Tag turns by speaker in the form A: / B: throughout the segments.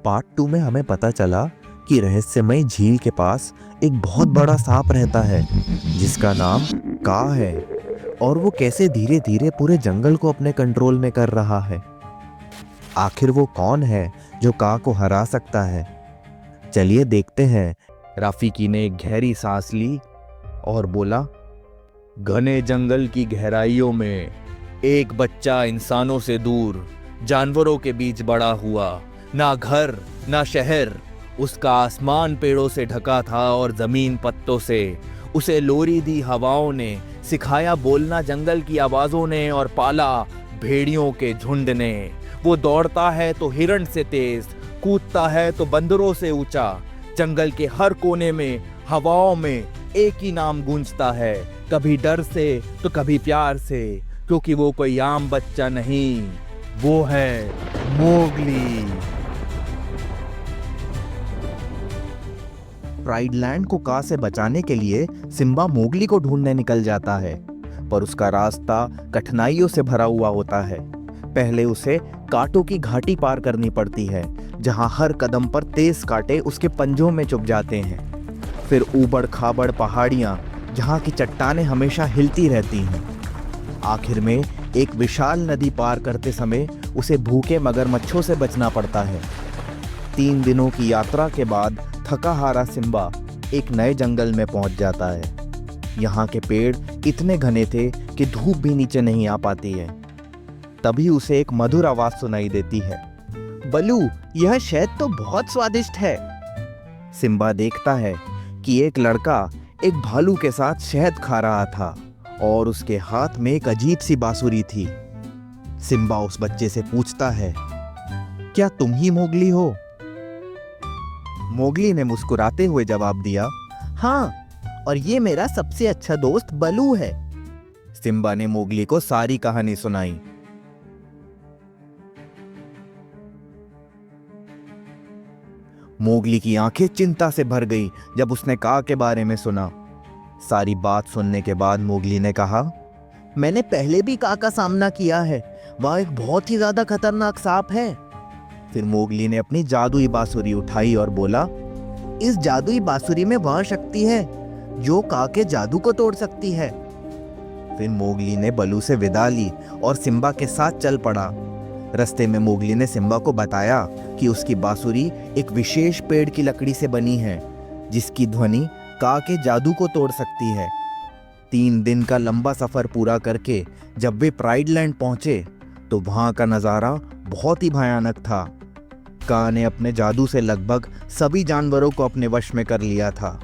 A: Part 2 में हमें पता चला कि रहस्यमय झील के पास एक बहुत बड़ा सांप रहता है जिसका नाम का है और वो कैसे धीरे धीरे पूरे जंगल को अपने कंट्रोल में कर रहा है। आखिर वो कौन है जो का को हरा सकता है? चलिए देखते हैं। राफिकी ने एक गहरी सांस ली और बोला,
B: घने जंगल की गहराइयों में एक बच्चा इंसानों से दूर जानवरों के बीच बड़ा हुआ। ना घर ना शहर, उसका आसमान पेड़ों से ढका था और जमीन पत्तों से। उसे लोरी दी हवाओं ने, सिखाया बोलना जंगल की आवाजों ने और पाला भेड़ियों के झुंड ने। वो दौड़ता है तो हिरण से तेज, कूदता है तो बंदरों से ऊंचा। जंगल के हर कोने में, हवाओं में एक ही नाम गूंजता है, कभी डर से तो कभी प्यार से, क्योंकि वो कोई आम बच्चा नहीं, वो है मोगली।
A: प्राइडलैंड को का से बचाने के लिए सिम्बा मोगली को ढूंढने निकल जाता है, पर उसका रास्ता कठिनाइयों से भरा हुआ होता है। पहले उसे कांटों की घाटी पार करनी पड़ती है, जहां हर कदम पर तेज कांटे उसके पंजों में चुभ जाते हैं। फिर ऊबड़ खाबड़ पहाड़ियां, जहां की चट्टानें हमेशा हिलती रहती हैं। आखिर में एक विशाल नदी पार करते समय उसे भूखे मगरमच्छों से बचना पड़ता है। 3 दिनों की यात्रा के बाद थका हारा सिम्बा एक नए जंगल में पहुंच जाता है। यहाँ के पेड़ इतने घने थे कि धूप भी नीचे नहीं आ पाती है। तभी उसे एक मधुर आवाज सुनाई देती है, बलू, यह शहद तो बहुत स्वादिष्ट है। सिम्बा देखता है कि एक लड़का एक भालू के साथ शहद खा रहा था और उसके हाथ में एक अजीब सी बांसुरी थी। सिम्बा उस बच्चे से पूछता है, क्या तुम ही मोगली हो? मोगली ने मुस्कुराते हुए जवाब दिया, हाँ, और ये मेरा सबसे अच्छा दोस्त बलू है। सिम्बा ने मोगली को सारी कहानी सुनाई। मोगली की आंखें चिंता से भर गई जब उसने का के बारे में सुना। सारी बात सुनने के बाद मोगली ने कहा, मैंने पहले भी का सामना किया है, वह एक बहुत ही ज्यादा खतरनाक सांप है। फिर मोगली ने अपनी जादुई बांसुरी उठाई और बोला, इस जादुई बांसुरी में वह शक्ति है जो का के जादू को तोड़ सकती है। फिर मोगली ने बलू से विदा ली और सिम्बा के साथ चल पड़ा। रास्ते में मोगली ने सिम्बा को बताया कि उसकी बांसुरी एक विशेष पेड़ की लकड़ी से बनी है, जिसकी ध्वनि का के जादू को तोड़ सकती है। 3 दिन का लंबा सफर पूरा करके जब वे प्राइडलैंड पहुंचे तो वहां का नजारा बहुत ही भयानक था। का ने अपने जादू से लगभग सभी जानवरों को अपने वश में कर लिया था।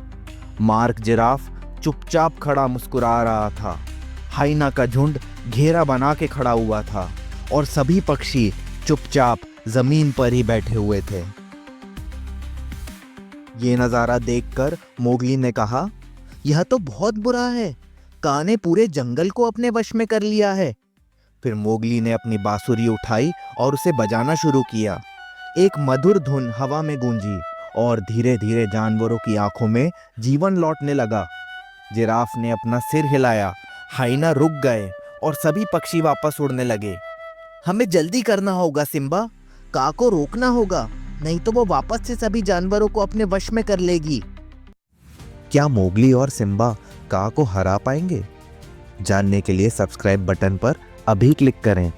A: मार्क जिराफ चुपचाप खड़ा मुस्कुरा रहा था। हाइना का झुंड घेरा बना के खड़ा हुआ था और सभी पक्षी चुपचाप जमीन पर ही बैठे हुए थे। ये नजारा देखकर मोगली ने कहा, यह तो बहुत बुरा है, का ने पूरे जंगल को अपने वश में कर लिया है। फिर मोगली ने अपनी बांसुरी उठाई और उसे बजाना शुरू किया। एक मधुर धुन हवा में गूंजी और धीरे धीरे जानवरों की आंखों में जीवन लौटने लगा। जिराफ ने अपना सिर हिलाया, हाइना रुक गए और सभी पक्षी वापस उड़ने लगे। हमें जल्दी करना होगा सिम्बा, का को रोकना होगा, नहीं तो वो वापस से सभी जानवरों को अपने वश में कर लेगी। क्या मोगली और सिम्बा का को हरा पाएंगे? जानने के लिए सब्सक्राइब बटन पर अभी क्लिक करें।